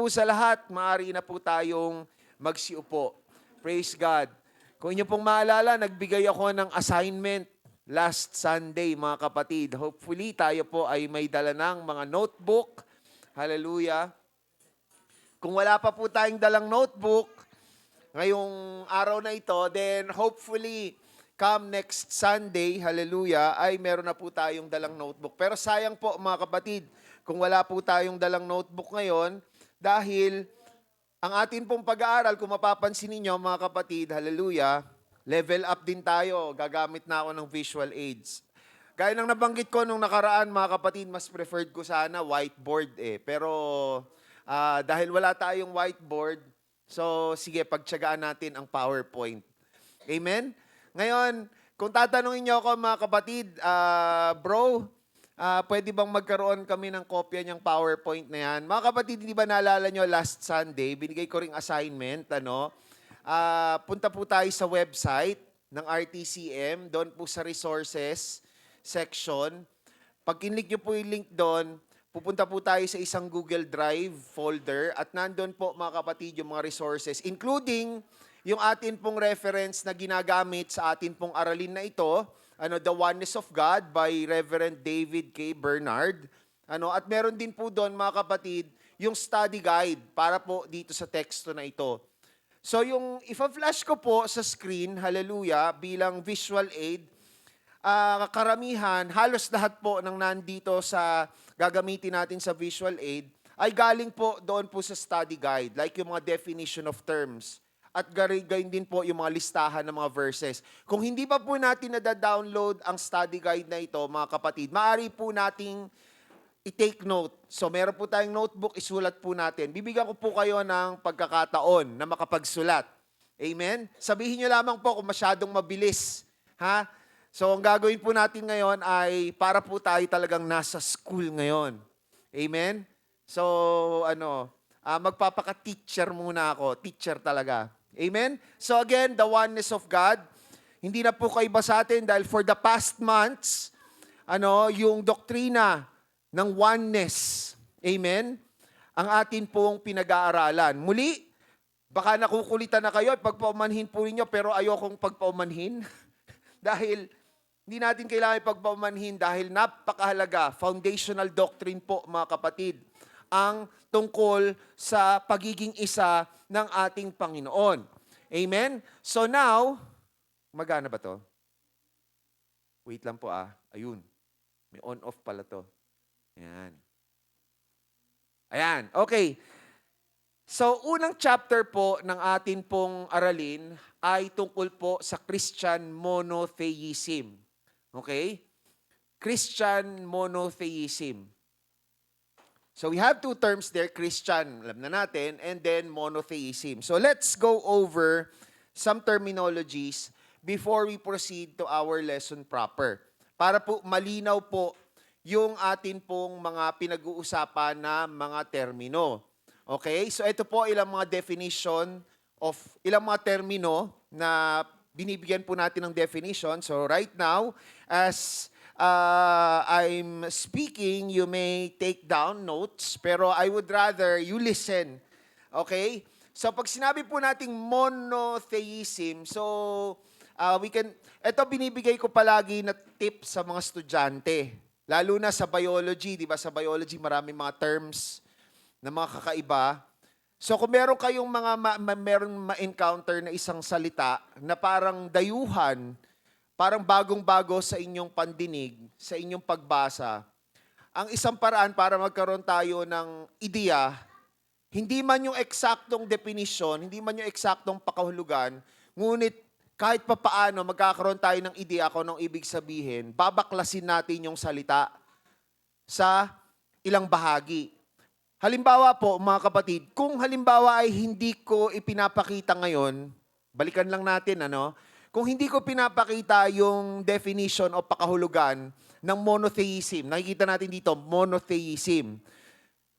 po sa lahat, maaari na po tayong magsiupo. Praise God. Kung inyo pong maalala, nagbigay ako ng assignment last Sunday, mga kapatid. Hopefully, tayo po ay may dala ng mga notebook. Hallelujah. Kung wala pa po tayong dalang notebook, ngayong araw na ito, then hopefully, come next Sunday, hallelujah, ay meron na po tayong dalang notebook. Pero sayang po, mga kapatid, kung wala po tayong dalang notebook ngayon, dahil ang atin pong pag-aaral, kung mapapansin ninyo, mga kapatid, hallelujah, level up din tayo. Gagamit na ako ng visual aids. Gaya ng nabanggit ko nung nakaraan, mga kapatid, mas preferred ko sana whiteboard eh. Pero dahil wala tayong whiteboard, so sige, pagtiyagaan natin ang PowerPoint. Amen? Ngayon, kung tatanungin niyo ako, mga kapatid, bro, pwede bang magkaroon kami ng kopya niyang PowerPoint na yan? Mga kapatid, di ba naalala nyo last Sunday, binigay ko ring assignment, punta po tayo sa website ng RTCM, doon po sa resources section. Pag kinlik nyo po yung link doon, pupunta po tayo sa isang Google Drive folder at nandun po, mga kapatid, yung mga resources, including yung atin pong reference na ginagamit sa atin pong aralin na ito, The Oneness of God by Reverend David K. Bernard. At meron din po doon, mga kapatid, yung study guide para po dito sa teksto na ito. So yung ifa-flash ko po sa screen, hallelujah, bilang visual aid, karamihan, halos lahat po ng nandito sa gagamitin natin sa visual aid ay galing po doon po sa study guide, like yung mga definition of terms. At gayon din po yung mga listahan ng mga verses. Kung hindi pa po natin nada-download ang study guide na ito, mga kapatid, maaari po nating i-take note. So meron po tayong notebook, isulat po natin. Bibigyan ko po kayo ng pagkakataon na makapagsulat. Amen? Sabihin nyo lamang po kung masyadong mabilis. Ha? So ang gagawin po natin ngayon ay para po tayo talagang nasa school ngayon. Amen? So magpapaka-teacher muna ako. Teacher talaga. Amen? So again, the oneness of God. Hindi na po kayo iba sa atin dahil for the past months, yung doktrina ng oneness. Amen? Ang atin pong pinag-aaralan. Muli, baka nakukulitan na kayo at pagpaumanhin po ninyo pero ayokong pagpaumanhin. Dahil hindi natin kailangan ipagpaumanhin dahil napakahalaga, foundational doctrine po, mga kapatid, ang tungkol sa pagiging isa ng ating Panginoon. Amen? So now, magana ba to? Wait lang po Ayun. May on-off pala to. Ayan. Ayan. Okay. So, unang chapter po ng atin pong aralin ay tungkol po sa Christian monotheism. Okay? Christian monotheism. So we have two terms there, Christian, alam na natin, and then monotheism. So let's go over some terminologies before we proceed to our lesson proper. Para po malinaw po yung atin pong mga pinag-uusapan na mga termino. Okay? So ito po ilang mga definition of ilang mga termino na binibigyan po natin ng definition. So right now, as I'm speaking, you may take down notes, pero I would rather you listen. Okay? So pag sinabi po nating monotheism, so ito binibigay ko palagi na tip sa mga estudyante. Lalo na sa biology, di ba? Sa biology, maraming mga terms na mga kakaiba. So kung meron kayong meron ma-encounter na isang salita na parang dayuhan, parang bagong-bago sa inyong pandinig, sa inyong pagbasa, ang isang paraan para magkaroon tayo ng ideya, hindi man yung eksaktong definition, hindi man yung eksaktong pakahulugan, ngunit kahit papaano magkakaroon tayo ng ideya kung anong ibig sabihin, babaklasin natin yung salita sa ilang bahagi. Halimbawa po, mga kapatid, kung halimbawa ay hindi ko ipinapakita ngayon, balikan lang natin, kung hindi ko pinapakita yung definition o pakahulugan ng monotheism, nakikita natin dito, monotheism.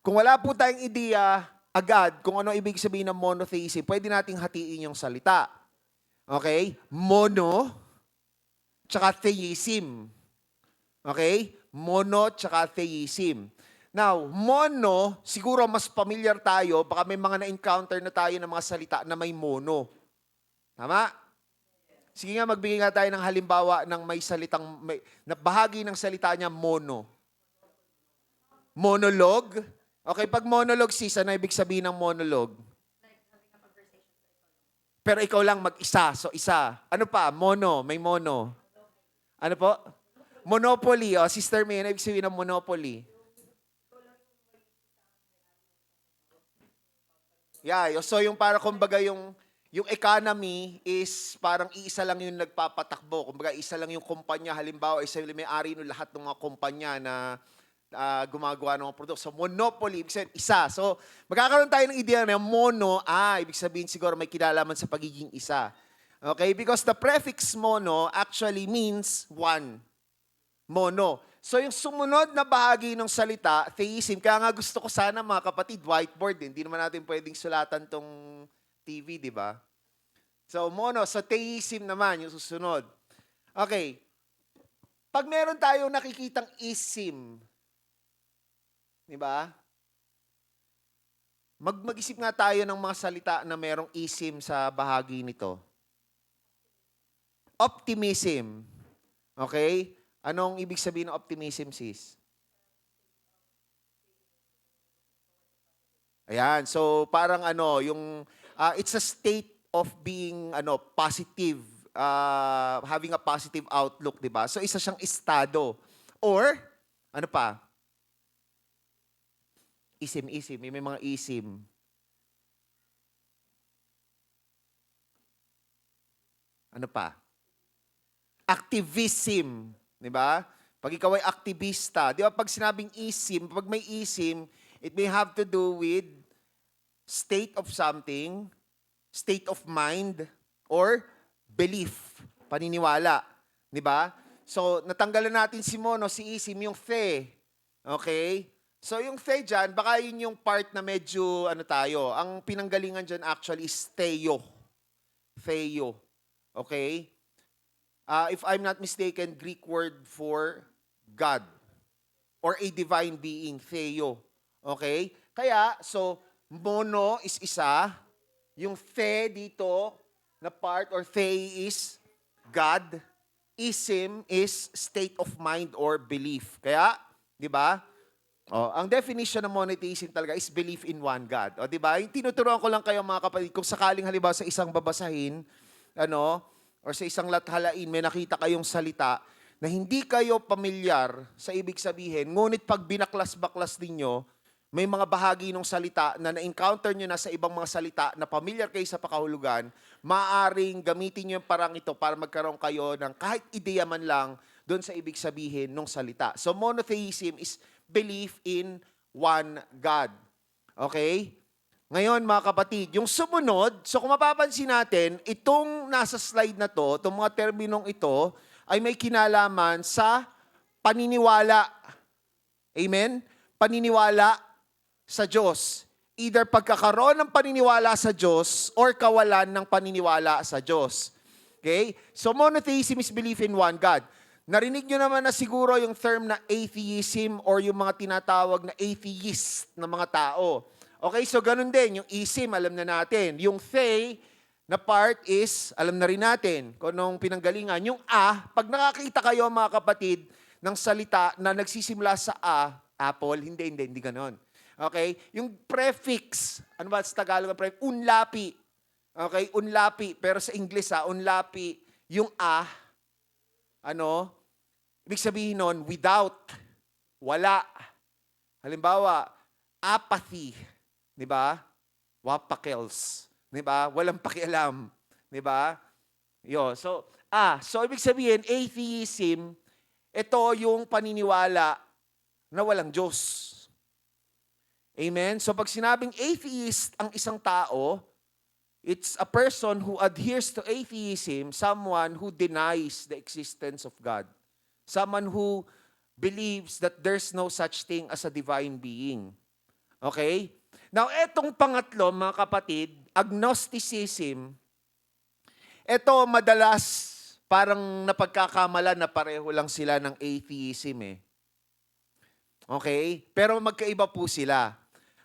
Kung wala po tayong ideya agad kung ano ibig sabihin ng monotheism, pwede nating hatiin yung salita. Okay? Mono, tsaka theism. Okay? Mono, tsaka theism. Now, mono, siguro mas familiar tayo, baka may mga na-encounter na tayo ng mga salita na may mono. Tama? Sige nga, magbigay nga tayo ng halimbawa ng na bahagi ng salita niya, mono. Monologue? Okay, pag monologue, sis, ano ibig sabihin ng monologue? Pero ikaw lang mag-isa, so isa. Ano pa? Mono, may mono. Ano po? Monopoly, Sister May, ano ibig sabihin ng monopoly? Yeah, so yung para kumbaga yung economy is parang iisa lang yung nagpapatakbo. Kumbaga isa lang yung kumpanya. Halimbawa, isa yung may-ari ng lahat ng mga kumpanya na gumagawa ng mga produkto. So monopoly, ibig sabihin isa. So magkakaroon tayo ng idea na mono, ibig sabihin siguro may kinalaman sa pagiging isa. Okay? Because the prefix mono actually means one. Mono. So yung sumunod na bahagi ng salita, theism, kaya nga gusto ko sana mga kapatid, whiteboard din. Hindi naman natin pwedeng sulatan tong TV, di ba? So mono, so theism naman yung susunod. Okay. Pag meron tayong nakikitang ism, di ba? Mag-isip nga tayo ng mga salita na merong ism sa bahagi nito. Optimism. Okay? Anong ibig sabihin ng optimism, sis? Ayan, so parang it's a state of being positive, having a positive outlook, 'di ba? So isa siyang estado. Or ano pa? Isim, may mga isim. Ano pa? Activism. Di ba? Pag ikaw ay aktivista, di ba pag sinabing isim, pag may isim, it may have to do with state of something, state of mind, or belief, paniniwala. Di ba? So, natanggalan natin si mono, si isim, yung the. Okay? So, yung the dyan, baka yun yung part na medyo, tayo, ang pinanggalingan dyan actually is theo. Theo. Okay? If I'm not mistaken, Greek word for God or a divine being, theo. Okay? Kaya, so, mono is isa. Yung the dito na part or the is God. Ism is state of mind or belief. Kaya, di ba? Ang definition ng monotheism talaga is belief in one God. O, di ba? Yung tinuturuan ko lang kayo mga kapatid, kung sakaling halimbawa sa isang babasahin, or sa isang lathalain, may nakita kayong salita na hindi kayo pamilyar sa ibig sabihin, ngunit pag binaklas-baklas ninyo, may mga bahagi ng salita na na-encounter nyo na sa ibang mga salita na pamilyar kayo sa pakahulugan, maaaring gamitin nyo yung parang ito para magkaroon kayo ng kahit ideya man lang doon sa ibig sabihin ng salita. So monotheism is belief in one God. Okay? Ngayon, mga kapatid, yung sumunod, so kung mapapansin natin, itong nasa slide na to, itong mga terminong ito, ay may kinalaman sa paniniwala. Amen? Paniniwala sa Diyos. Either pagkakaroon ng paniniwala sa Diyos or kawalan ng paniniwala sa Diyos. Okay? So monotheism is belief in one God. Narinig nyo naman na siguro yung term na atheism or yung mga tinatawag na atheist na mga tao. Okay, so ganun din. Yung isim, alam na natin. Yung the na part is, alam na rin natin kung anong pinanggalingan. Yung pag nakakita kayo mga kapatid ng salita na nagsisimula sa apple, hindi ganun. Okay? Yung prefix, ano ba sa Tagalog ang prefix? Unlapi. Okay? Unlapi. Pero sa English, unlapi, yung ibig sabihin nun, without, wala. Halimbawa, apathy. Di ba? Wapakels. Di ba? Walang pakialam. Di ba? So ibig sabihin, atheism, ito yung paniniwala na walang Diyos. Amen? So pag sinabing atheist ang isang tao, it's a person who adheres to atheism, someone who denies the existence of God. Someone who believes that there's no such thing as a divine being. Okay? Now, etong pangatlo, mga kapatid, agnosticism, ito madalas parang napagkakamalan na pareho lang sila ng atheism . Okay? Pero magkaiba po sila.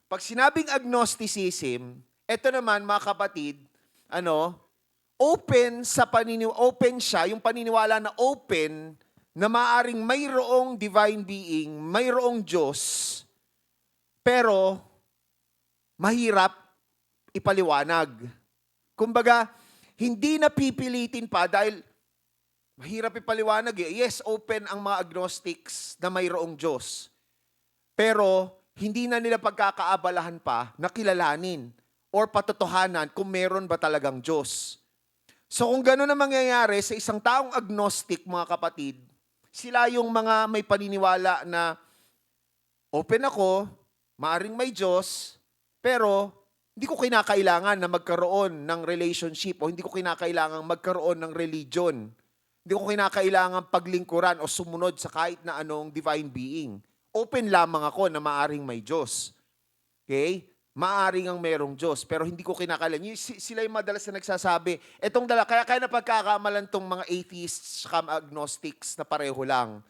Pag sinabing agnosticism, ito naman mga kapatid, open siya, yung paniniwala na open na maaring mayroong divine being, mayroong Diyos, pero mahirap ipaliwanag. Kumbaga, hindi na pipilitin pa dahil mahirap ipaliwanag eh. Yes, open ang mga agnostics na mayroong Diyos. Pero hindi na nila pagkakaabalahan pa na kilalanin or patotohanan kung meron ba talagang Diyos. So kung gano'n ang mangyayari sa isang taong agnostic, mga kapatid, sila yung mga may paniniwala na open ako, maaring may Diyos, pero hindi ko kinakailangan na magkaroon ng relationship o hindi ko kinakailangan magkaroon ng religion. Hindi ko kinakailangan paglingkuran o sumunod sa kahit na anong divine being. Open lamang ako na maaring may Diyos. Okay? Maaring ang merong Diyos, pero hindi ko kinakailangan. Sila yung madalas na nagsasabi, kaya napagkakamalan tong mga atheists at agnostics na pareho lang.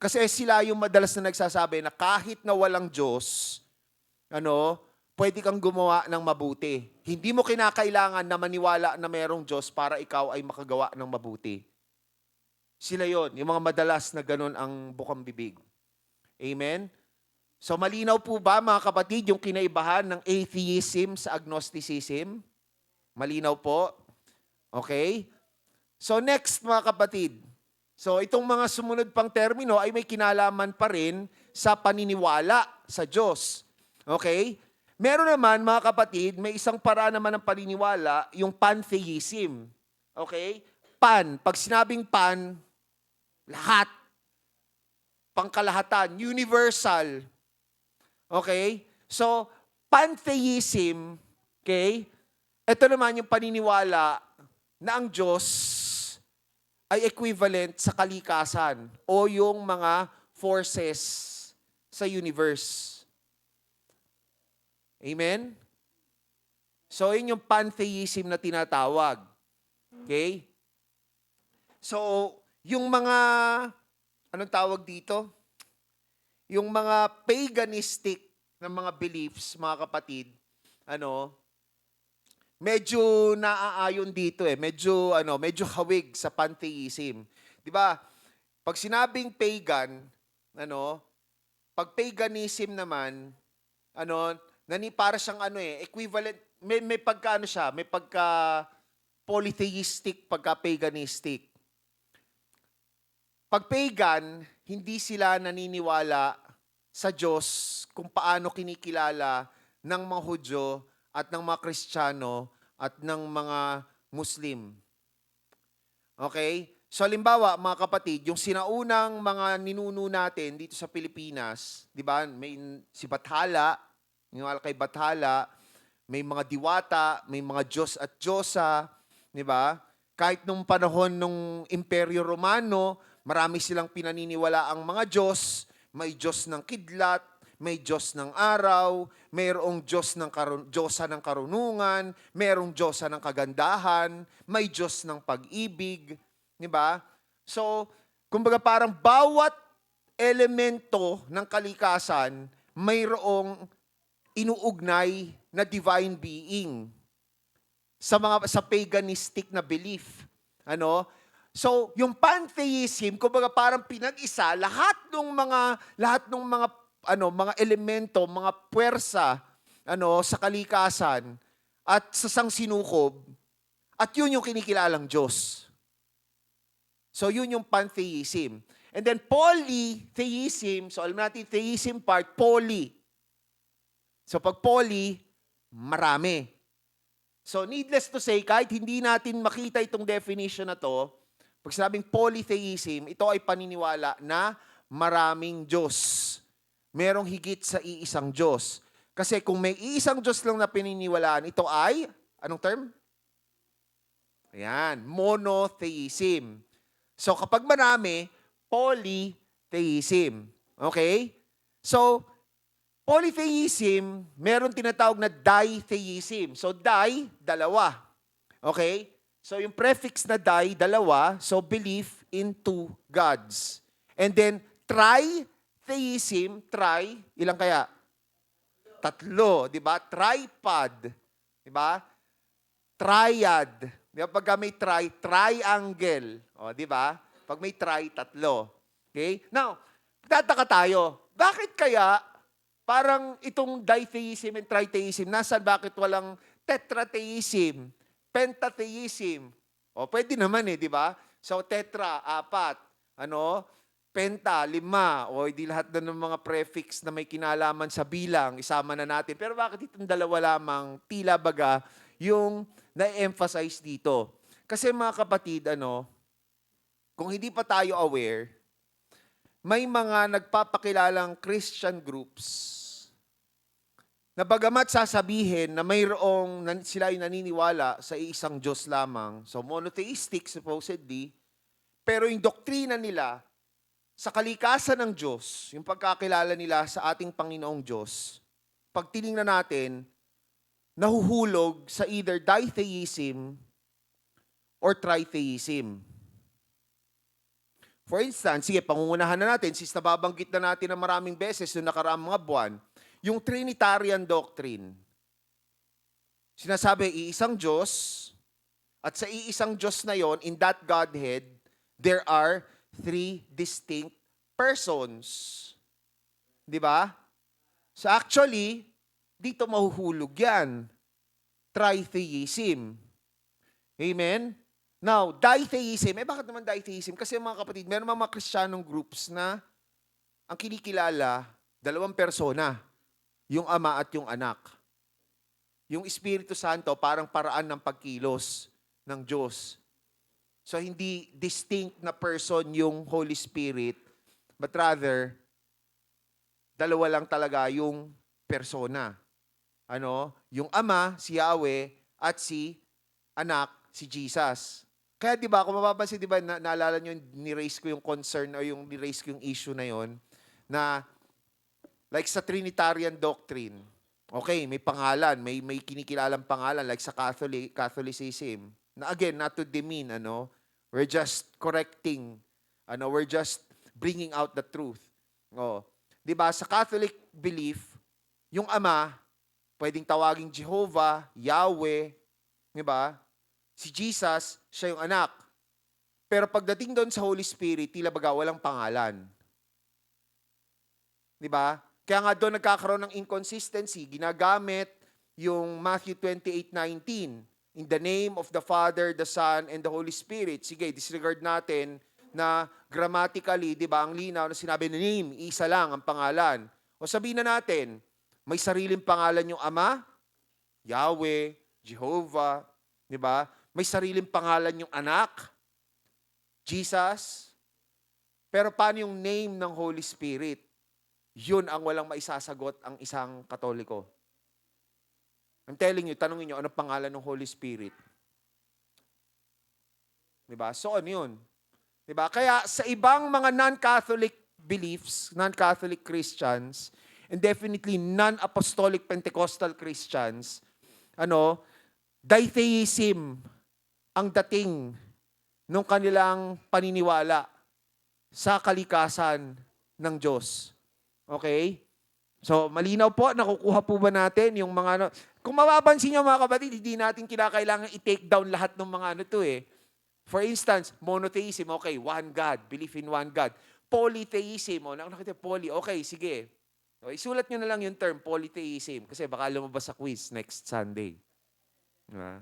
Kasi sila yung madalas na nagsasabi na kahit na walang Diyos, pwede kang gumawa ng mabuti. Hindi mo kinakailangan na maniwala na merong Diyos para ikaw ay makagawa ng mabuti. Sila yon, yung mga madalas na ganun ang bukang bibig. Amen? So malinaw po ba mga kapatid yung kinaibahan ng atheism sa agnosticism? Malinaw po? Okay? So next mga kapatid. So itong mga sumunod pang termino ay may kinalaman pa rin sa paniniwala sa Diyos. Okay? Meron naman mga kapatid, may isang paraan naman ng paniniwala, yung pantheism. Okay? Pag sinabing pan, lahat. Pangkalahatan, universal. Okay? So, pantheism, okay? Ito naman yung paniniwala na ang Diyos ay equivalent sa kalikasan o yung mga forces sa universe. Amen? So, yun yung pantheism na tinatawag. Okay? So, yung mga, anong tawag dito? Yung mga paganistic na mga beliefs, mga kapatid, medyo naaayon dito eh. Medyo hawig sa pantheism. 'Di ba? Pag sinabing pagan, pag paganism naman, para siyang equivalent, may pagka siya, may pagka polytheistic, pagka paganistic. Pag pagan, hindi sila naniniwala sa Diyos kung paano kinikilala ng mga Hudyo at ng mga Kristiyano at ng mga Muslim. Okay? So, halimbawa, mga kapatid, yung sinaunang mga ninuno natin dito sa Pilipinas, di ba, may si Bathala, yung kay Bathala, may mga diwata, may mga Diyos at Diyosa, di ba? Kahit nung panahon ng Imperyo Romano, marami silang pinaniniwala ang mga Diyos, may Diyos ng kidlat, may Diyos ng araw, mayroong Diyosa ng karunungan, mayroong Diyosa ng kagandahan, may Diyos ng pag-ibig, di ba? So, kumbaga parang bawat elemento ng kalikasan, mayroong inuugnay na divine being sa paganistic na belief. So, yung pantheism, kumbaga parang pinag-isa lahat ng mga elemento, mga puwersa sa kalikasan at sa sangsinukob, at yun yung kinikilalang Diyos. So, yun yung pantheism. And then polytheism, so alam natin theism part, poly. So, pag poly, marami. So, needless to say, kahit hindi natin makita itong definition na to, pag sinabing polytheism, ito ay paniniwala na maraming Diyos. Merong higit sa iisang Diyos. Kasi kung may iisang Diyos lang na pininiwalaan, ito ay, anong term? Ayan, monotheism. So kapag marami, polytheism. Okay? So, polytheism, meron tinatawag na ditheism. So, dalawa. Okay? So, yung prefix na dalawa, so belief in two gods. And then, Theism, ilang kaya? Tatlo, di ba? Tripod, di ba? Triad. Di ba? Pagka may triangle. O, di ba? Pag may tatlo. Okay? Now, tataka tayo. Bakit kaya parang itong ditheism and tritheism, nasaan bakit walang tetratheism, pentatheism? O, pwede naman di ba? So, tetra, 4. Penta, 5. O, di lahat na ng mga prefix na may kinalaman sa bilang, isama na natin. Pero bakit itong dalawa lamang, tila baga, yung na-emphasize dito? Kasi mga kapatid, kung hindi pa tayo aware, may mga nagpapakilalang Christian groups na bagamat sasabihin na mayroong sila ay naniniwala sa isang Diyos lamang, so monotheistic supposedly, pero yung doktrina nila sa kalikasan ng Diyos, yung pagkakilala nila sa ating Panginoong Diyos, pag tinignan natin, nahuhulog sa either ditheism or tritheism. For instance, sige, pangungunahan na natin, since nababanggit na natin na maraming beses yung nakaraang mga buwan, yung Trinitarian doctrine. Sinasabi, iisang Diyos, at sa iisang Diyos na yon, in that Godhead, there are 3 distinct persons. Di ba? So actually, dito mahuhulog yan. Tritheism. Amen? Now, ditheism, bakit naman ditheism? Kasi mga kapatid, meron mga Kristiyanong groups na ang kinikilala, 2 persona, yung Ama at yung Anak. Yung Espiritu Santo, parang paraan ng pagkilos ng Diyos. So, hindi distinct na person yung Holy Spirit, but rather, 2 lang talaga yung persona. Yung Ama, si Yahweh, at si Anak, si Jesus. Kaya 'di ba, kung mapapansin 'di ba, naalala niyo ni-raise ko yung concern o yung ni-raise ko yung issue na yon na like sa Trinitarian doctrine. Okay, may pangalan, may kinikilalang pangalan like sa Catholicism. Na again, not to demean, we're just correcting, we're just bringing out the truth. 'Di ba, sa Catholic belief, yung Ama pwedeng tawaging Jehovah, Yahweh, 'di ba? Si Jesus, siya yung Anak. Pero pagdating doon sa Holy Spirit, tila baga walang pangalan. Di ba? Kaya nga doon nagkakaroon ng inconsistency. Ginagamit yung Matthew 28:19. In the name of the Father, the Son, and the Holy Spirit. Sige, disregard natin na grammatically, di ba, ang linaw na sinabi na name, isa lang ang pangalan. O sabihin na natin, may sariling pangalan yung Ama, Yahweh, Jehovah, di ba? May sariling pangalan yung Anak, Jesus. Pero paano yung name ng Holy Spirit? Yun ang walang maisasagot ang isang Katoliko. I'm telling you, tanungin nyo, ano pangalan ng Holy Spirit? Diba? So, ano yun? Diba? Kaya sa ibang mga non-Catholic beliefs, non-Catholic Christians, and definitely non-Apostolic Pentecostal Christians, ditheism ang dating ng kanilang paniniwala sa kalikasan ng Diyos. Okay? So, malinaw po, nakukuha po ba natin yung mga Kung mapapansin nyo mga kapatid, hindi natin kinakailangan i-take down lahat ng mga For instance, monotheism, okay, one God, belief in one God. Polytheism, nakakita, okay, sige. Okay, sulat nyo na lang yung term, polytheism, kasi baka lumabas sa quiz next Sunday. Diba?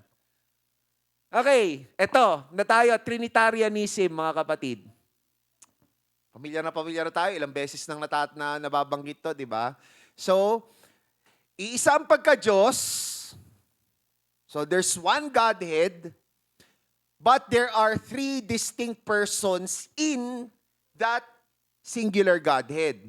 Okay, eto, na tayo, Trinitarianism, mga kapatid. Pamilyar na tayo, ilang beses nang nababanggit to, di ba? So, iisa ang pagka-Diyos. So, there's one Godhead, but there are 3 distinct persons in that singular Godhead.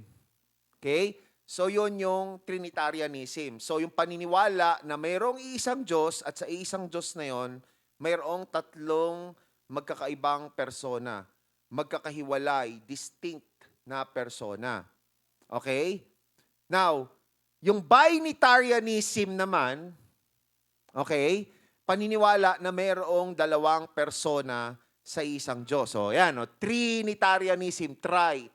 Okay? So, yun yung Trinitarianism. So, yung paniniwala na mayroong iisang Diyos at sa iisang Diyos na yon, mayroong 3 magkakaibang persona. Magkakahiwalay, distinct na persona. Okay? Now, yung binitarianism naman, okay, paniniwala na mayroong 2 persona sa isang Diyos. So, yan, Trinitarianism, 3.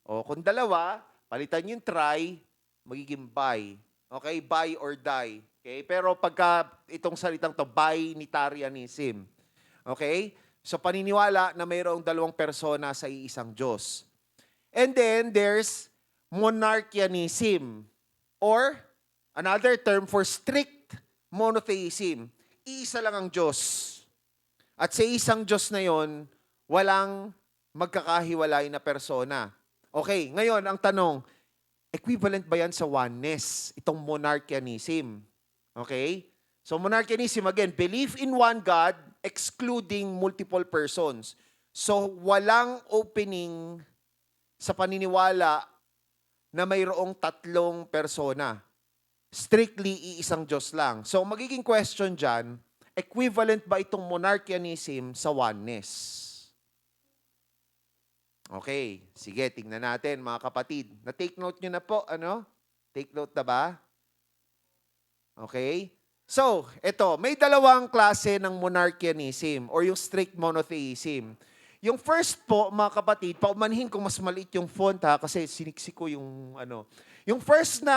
O kung dalawa, palitan yung try, magiging buy. Okay? Buy or die. Okay? Pero pagka itong salitang to, binitarianism. Okay? So paniniwala na mayroong dalawang persona sa iisang Diyos. And then there's monarchianism or another term for strict monotheism. Iisa lang ang Diyos. At sa isang Diyos na yon, walang magkakahiwalay na persona. Okay, ngayon ang tanong, equivalent ba yan sa oneness, itong monarchianism? Okay? So monarchianism, again, belief in one God, excluding multiple persons. So walang opening sa paniniwala na mayroong tatlong persona. Strictly iisang Diyos lang. So magiging question dyan, equivalent ba itong monarchianism sa oneness? Okay, sige, tingnan natin mga kapatid. Na-take note nyo na po, ano? Take note na ba? Okay? So, ito, may dalawang klase ng monarchianism or yung strict monotheism. Yung first po, mga kapatid, paumanhin kung mas maliit yung font ha, kasi siniksi ko yung ano. Yung first na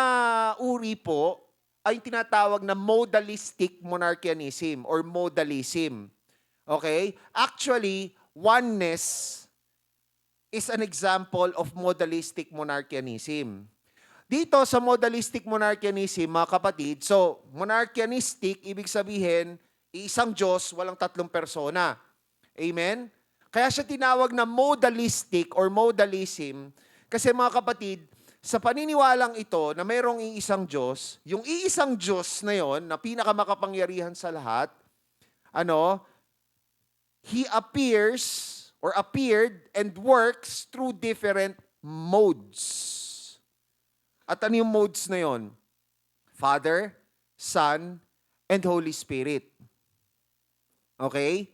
uri po ay tinatawag na modalistic monarchianism or modalism. Okay? Actually, oneness is an example of modalistic monarchianism. Dito sa modalistic monarchianism, mga kapatid, so monarchianistic, ibig sabihin, isang Diyos, walang tatlong persona. Amen? Kaya siya tinawag na modalistic or modalism kasi mga kapatid, sa paniniwalang ito na mayroong iisang Diyos, yung iisang Diyos na yon na pinakamakapangyarihan sa lahat, He appears or appeared and works through different modes. At ano yung modes na yon? Father, Son, and Holy Spirit. Okay?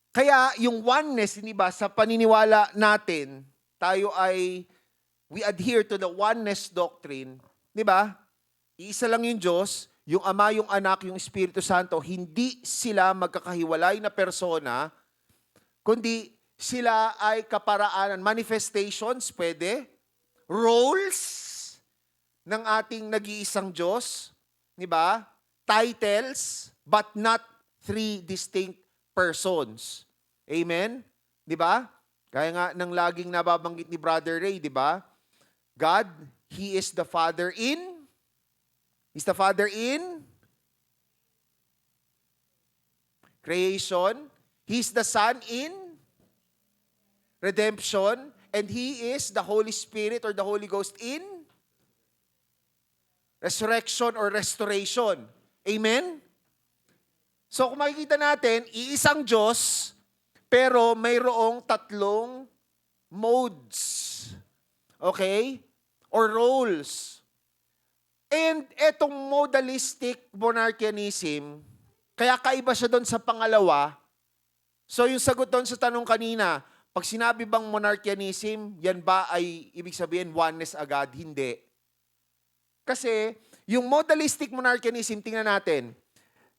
Kaya yung oneness, hindi ba, sa paniniwala natin, we adhere to the oneness doctrine, di ba? Iisa lang yung Diyos, yung Ama, yung Anak, yung Espiritu Santo, hindi sila magkakahiwalay na persona, kundi sila ay kaparaanan, manifestations, pwede, roles ng ating nag-iisang Diyos, di ba? Titles, but not three distinct persons. Amen? Di ba? Kaya nga nang laging nababanggit ni Brother Ray, di ba? God, He is the Father in creation. He's the Son in redemption, and He is the Holy Spirit or the Holy Ghost in resurrection or restoration. Amen? So kung makikita natin, iisang Diyos, pero mayroong tatlong modes. Okay? Or roles. And etong modalistic monarchianism, kaya kaiba siya doon sa pangalawa. So yung sagot doon sa tanong kanina, pag sinabi bang monarchianism, yan ba ay ibig sabihin oneness agad? Hindi. Kasi yung modalistic monarchianism, tingnan natin.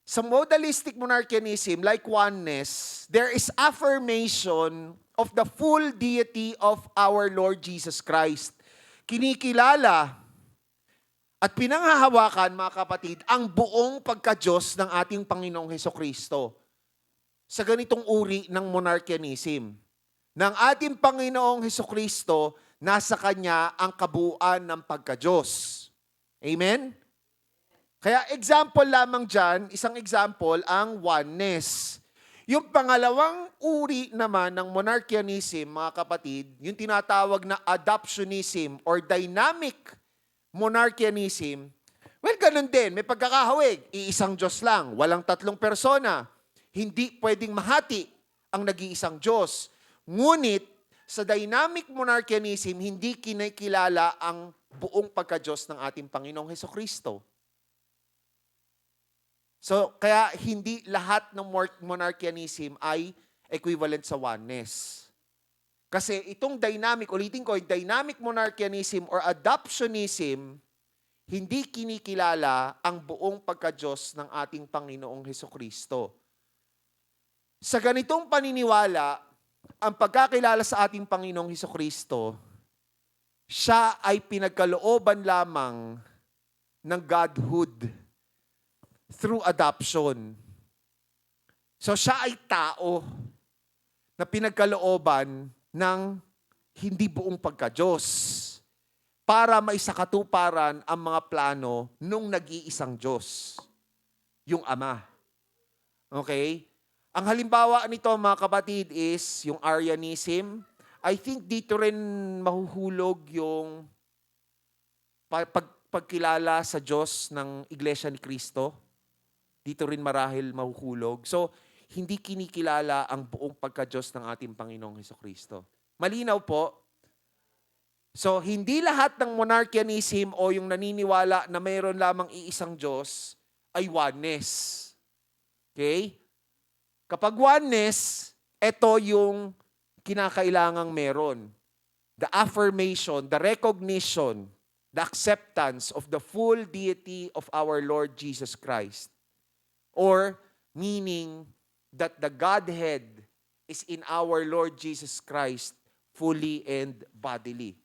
Sa modalistic monarchianism, like oneness, there is affirmation of the full deity of our Lord Jesus Christ. Kinikilala at pinanghahawakan, mga kapatid, ang buong pagka-Diyos ng ating Panginoong Hesukristo sa ganitong uri ng monarchianism. Ng ating Panginoong Hesukristo, nasa Kanya ang kabuuan ng pagka-Diyos. Amen? Kaya example lamang dyan, isang example, ang oneness. Yung pangalawang uri naman ng monarchianism, mga kapatid, yung tinatawag na adoptionism or dynamic monarchianism, well, ganun din. May pagkakahawig. Iisang Diyos lang. Walang tatlong persona. Hindi pwedeng mahati ang nag-iisang Diyos. Ngunit, sa dynamic monarchianism, hindi kinikilala ang buong pagka-Diyos ng ating Panginoong Hesukristo. So, kaya hindi lahat ng monarchianism ay equivalent sa oneness. Kasi itong dynamic, ulitin ko, dynamic monarchianism or adoptionism, hindi kinikilala ang buong pagka-Diyos ng ating Panginoong Hesukristo. Sa ganitong paniniwala, ang pagkakilala sa ating Panginoong Hesukristo, siya ay pinagkalooban lamang ng Godhood through adoption. So siya ay tao na pinagkalooban ng hindi buong pagka-Diyos para maisakatuparan ang mga plano nung nag-iisang Diyos, yung Ama. Okay? Ang halimbawa nito mga kapatid is yung Arianism. I think dito rin mahuhulog yung pagkilala sa Diyos ng Iglesia ni Cristo. Dito rin marahil mahuhulog. So, hindi kinikilala ang buong pagka-Diyos ng ating Panginoong Hesukristo. Malinaw po. So, hindi lahat ng monarchianism o yung naniniwala na mayroon lamang iisang Diyos ay oneness. Okay? Kapag oneness, ito yung kinakailangang meron. The affirmation, the recognition, the acceptance of the full deity of our Lord Jesus Christ. Or, meaning that the Godhead is in our Lord Jesus Christ fully and bodily.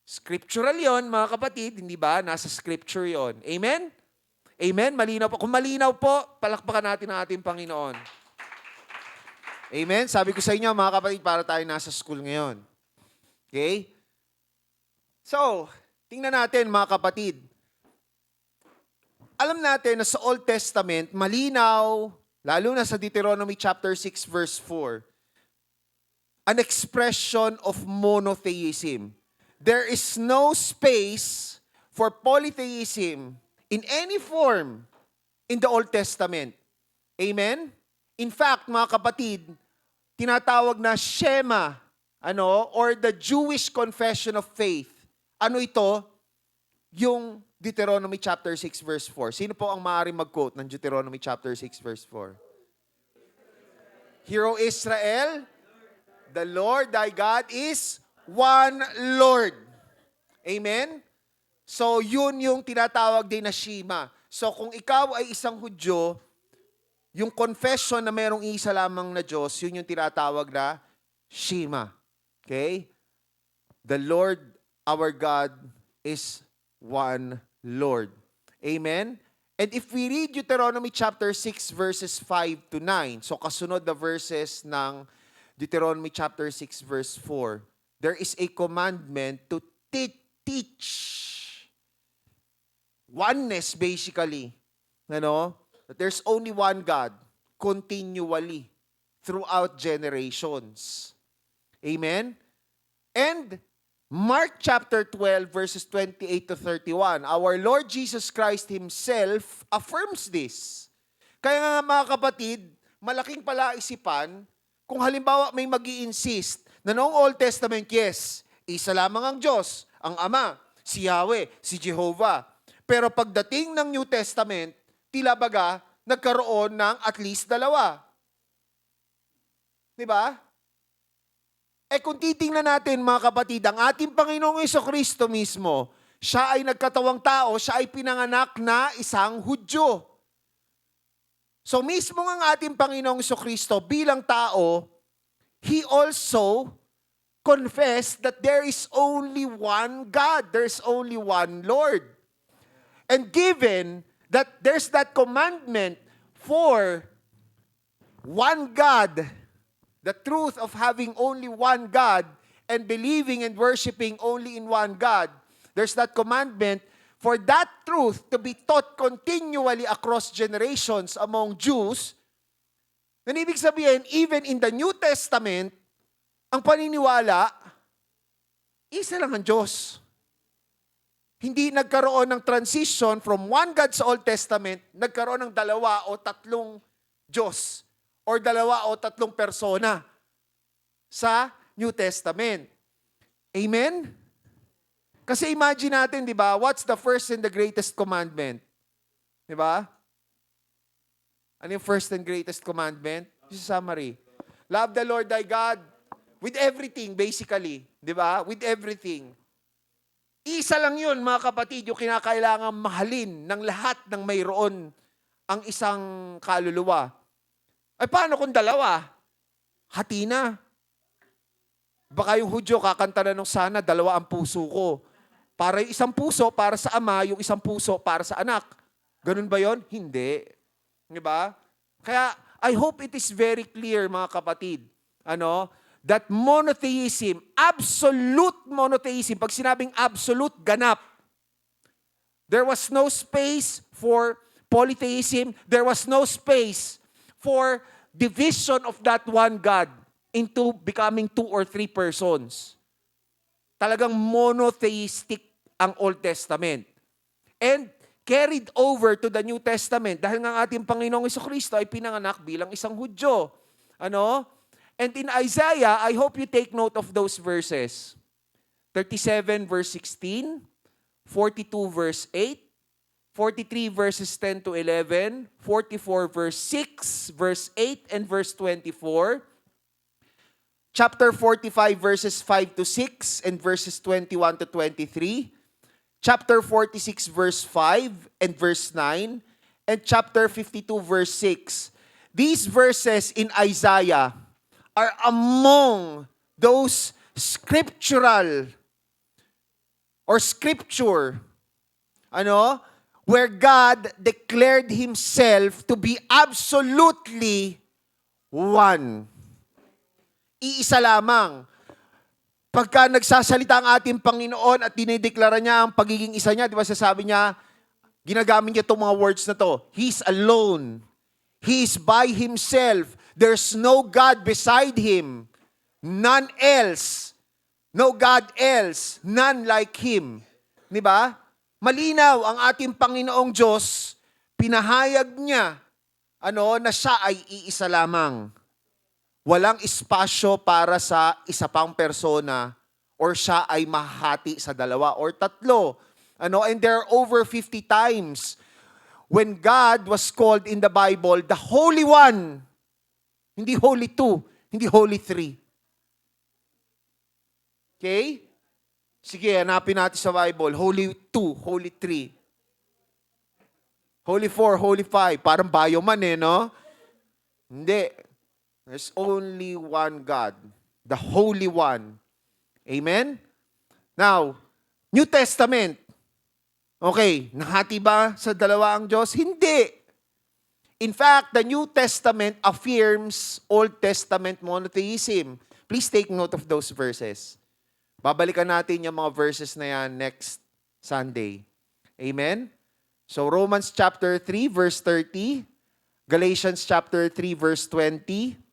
Scriptural yon mga kapatid, hindi ba? Nasa scripture yon. Amen? Amen? Malinaw po. Kung malinaw po, palakpakan natin ang ating Panginoon. Amen? Sabi ko sa inyo mga kapatid, para tayo nasa school ngayon. Okay? So, tingnan natin mga kapatid. Alam natin na sa Old Testament, malinaw, lalo na sa Deuteronomy chapter 6 verse 4, an expression of monotheism. There is no space for polytheism in any form in the Old Testament. Amen? In fact, mga kapatid, tinatawag na Shema, or the Jewish Confession of Faith. Ano ito? Yung Deuteronomy chapter 6 verse 4. Sino po ang maaaring mag-quote ng Deuteronomy chapter 6 verse 4? Hear, O Israel, the Lord thy God is one Lord. Amen? So, yun yung tinatawag din na Shema. So, kung ikaw ay isang Hudyo, yung confession na mayroong isa lamang na Diyos, yun yung tinatawag na Shema. Okay? The Lord, our God, is one Lord. Amen? And if we read Deuteronomy chapter 6 verses 5 to 9, so kasunod na verses ng Deuteronomy chapter 6 verse 4, there is a commandment to teach oneness basically. That there's only one God continually throughout generations. Amen? And Mark chapter 12 verses 28 to 31, our Lord Jesus Christ Himself affirms this. Kaya nga mga kapatid, malaking palaisipan kung halimbawa may mag-i-insist na noong Old Testament, yes, isa lamang ang Diyos, ang Ama, si Yahweh, si Jehovah. Pero pagdating ng New Testament, tila baga, nagkaroon ng at least dalawa. Diba? Kung titingnan natin mga kapatid, ang ating Panginoong Hesukristo mismo, siya ay nagkatawang tao, siya ay pinanganak na isang Hudyo. So mismo ang ating Panginoong Hesukristo bilang tao, He also confessed that there is only one God, there is only one Lord. And given that there's that commandment for one God, the truth of having only one God and believing and worshiping only in one God, there's that commandment for that truth to be taught continually across generations among Jews. Na ibig sabihin, even in the New Testament, ang paniniwala, isa lang ang Diyos. Hindi nagkaroon ng transition from one God sa Old Testament, nagkaroon ng dalawa o tatlong Diyos or dalawa o tatlong persona sa New Testament. Amen? Kasi imagine natin, di ba, what's the first and the greatest commandment? Di ba? Ano yung first and greatest commandment? Yung summary. Love the Lord thy God with everything, basically. Di ba? With everything. Isa lang yun, mga kapatid, yung kinakailangan mahalin ng lahat ng mayroon ang isang kaluluwa. Ay, paano kung dalawa? Hati na. Baka yung Hudyo kakanta na nung sana, dalawa ang puso ko. Para yung isang puso para sa ama, yung isang puso para sa anak. Ganun ba yon? Hindi. Di ba? Kaya, I hope it is very clear, mga kapatid, that monotheism, absolute monotheism, pag sinabing absolute, ganap. There was no space for polytheism. There was no space for division of that one God into becoming 2 or 3 persons. Talagang monotheistic ang Old Testament. And carried over to the New Testament dahil nga ating Panginoong Jesucristo ay pinanganak bilang isang Hudyo. And in Isaiah, I hope you take note of those verses. 37 verse 16, 42 verse 8, 43 verses 10 to 11, 44 verse 6, verse 8, and verse 24, chapter 45 verses 5 to 6, and verses 21 to 23, chapter 46 verse 5 and verse 9, and chapter 52 verse 6. These verses in Isaiah are among those scriptural or scripture, where God declared Himself to be absolutely one. Iisa lamang. Pagka nagsasalita ang ating Panginoon at dinideklara niya ang pagiging isa niya, di ba sasabi niya, ginagamit niya itong mga words na to, He's alone. He's by Himself. There's no God beside Him. None else. No God else. None like Him. Di ba? Malinaw ang ating Panginoong Diyos, pinahayag niya, na siya ay iisa lamang. Walang espasyo para sa isa pang persona or siya ay mahati sa dalawa or tatlo. And there are over 50 times when God was called in the Bible the Holy One. Hindi Holy Two, hindi Holy Three. Okay? Sige, hanapin natin sa Bible. Holy Two, Holy Three. Holy Four, Holy Five. Parang bioman no? Hindi. There's only one God, the Holy One. Amen? Now, New Testament. Okay, nahati ba sa dalawa ang Diyos? Hindi. In fact, the New Testament affirms Old Testament monotheism. Please take note of those verses. Babalikan natin yung mga verses na yan next Sunday. Amen? So, Romans chapter 3, verse 30. Galatians chapter 3, verse 20.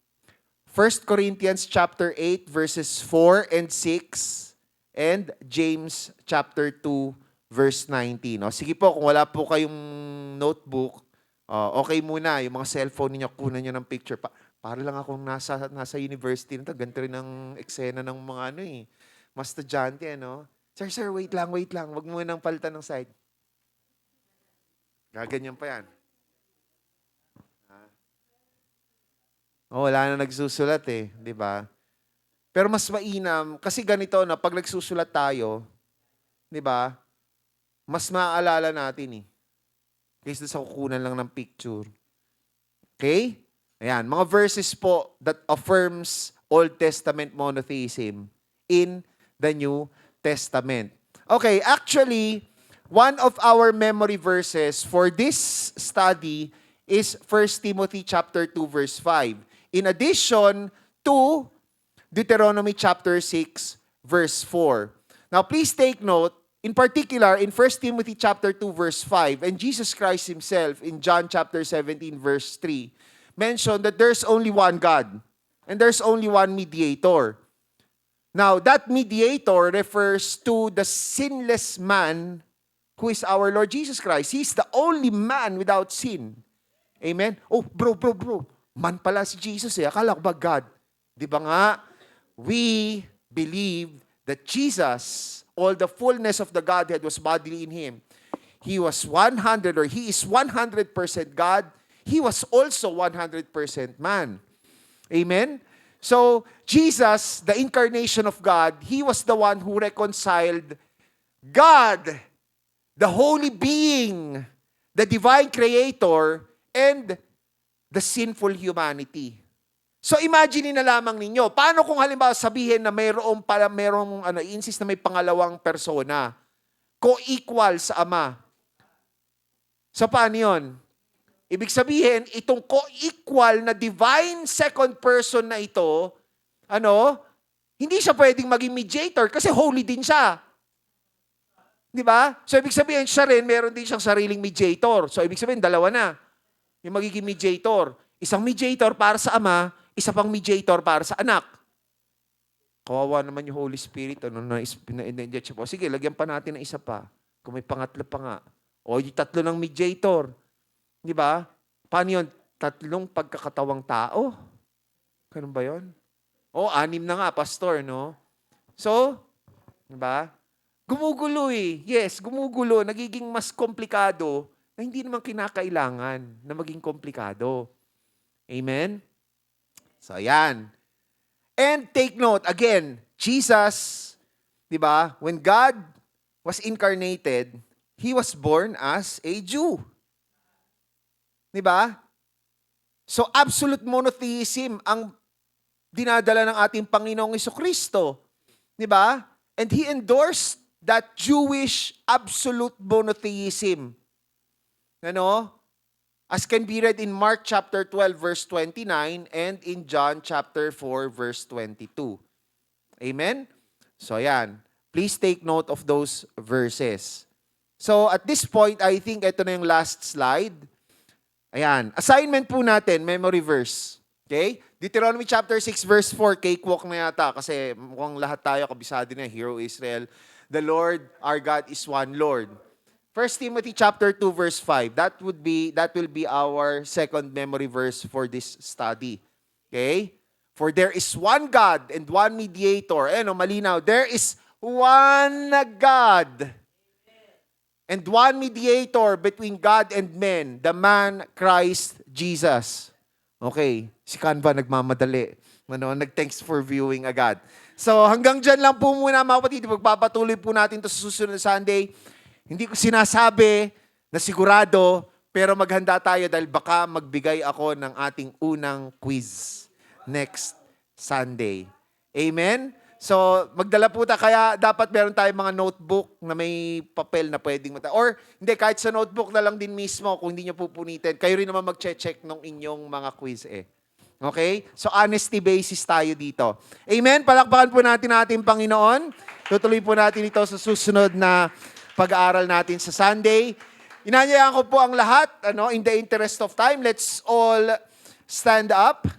1 Corinthians chapter 8 verses 4 and 6 and James chapter 2 verse 19. Sige po, kung wala po kayong notebook, okay muna, yung mga cellphone niyo, kunan niyo ng picture. Para lang akong nasa university na to, ganito rin ang eksena ng mga mga estudyante, Sir, wait lang, wag mo nang palitan ng side. Gaganyan pa yan. Wala na nagsusulat di ba? Pero mas mainam, kasi ganito na pag nagsusulat tayo, di ba? Mas maaalala natin kaysa sa kukunan lang ng picture. Okay? Ayan, mga verses po that affirms Old Testament monotheism in the New Testament. Okay, actually, one of our memory verses for this study is 1 Timothy chapter 2 verse 5. In addition to Deuteronomy chapter 6 verse 4. Now please take note, in particular in 1 Timothy chapter 2 verse 5 and Jesus Christ Himself in John chapter 17 verse 3 mentioned that there's only one God and there's only one mediator. Now that mediator refers to the sinless man who is our Lord Jesus Christ. He's the only man without sin. Amen? Oh, bro. Man pala si Jesus Akala ko ba God? Di ba nga? We believe that Jesus, all the fullness of the Godhead was bodily in Him. He was 100 or He is 100% God. He was also 100% man. Amen? So, Jesus, the incarnation of God, He was the one who reconciled God, the holy being, the divine creator, and the sinful humanity. So imagine na lamang ninyo, paano kung halimbawa sabihin na mayroong insist na may pangalawang persona, co-equal sa Ama. So paano yun? Ibig sabihin, itong co-equal na divine second person na ito, hindi siya pwedeng maging mediator kasi holy din siya. Di ba? So ibig sabihin, siya rin, meron din siyang sariling mediator. So ibig sabihin, dalawa na. Yung magiging mediator. Isang mediator para sa Ama, isa pang mediator para sa anak. Kawawa naman yung Holy Spirit. Sige, lagyan pa natin ng isa pa. Kung may pangatlo pa nga. O yung tatlo ng mediator. Di ba? Paano yun? Tatlong pagkakatawang tao? Ganun ba yun? O, 6 na nga, pastor, no? So, di ba? Gumugulo eh. Yes, gumugulo. Nagiging mas komplikado na hindi naman kinakailangan na maging komplikado. Amen? So, ayan. And take note, again, Jesus, di ba, when God was incarnated, He was born as a Jew. Di ba? So, absolute monotheism ang dinadala ng ating Panginoong Jesucristo. Di ba? And He endorsed that Jewish absolute monotheism. As can be read in Mark chapter 12 verse 29 and in John chapter 4 verse 22. Amen? So ayan, please take note of those verses. So at this point, I think ito na yung last slide. Ayan, assignment po natin, memory verse. Okay? Deuteronomy chapter 6 verse 4, cakewalk na yata kasi mukhang lahat tayo kabisado na, Hero Israel. The Lord, our God is one Lord. 1 Timothy chapter 2 verse 5. That will be our second memory verse for this study. Okay? For there is one God and one mediator. Malinaw. There is one God and one mediator between God and men, the man Christ Jesus. Okay. Si Canva nagmamadali. Nag-thanks for viewing agad. So hanggang dyan lang po muna mga kapatid. Pagpapatuloy po natin ito sa susunod na Sunday. Hindi ko sinasabi na sigurado, pero maghanda tayo dahil baka magbigay ako ng ating unang quiz next Sunday. Amen? So, magdala po tayo. Kaya dapat meron tayong mga notebook na may papel na pwedeng Or, hindi, kahit sa notebook na lang din mismo, kung hindi nyo pupunitin, kayo rin naman mag-check ng inyong mga quiz Okay? So, honesty basis tayo dito. Amen? Palakpakan po natin ating Panginoon. Tutuloy po natin ito sa susunod na pag-aaral natin sa Sunday. Inanyayahan ko po ang lahat, in the interest of time, let's all stand up.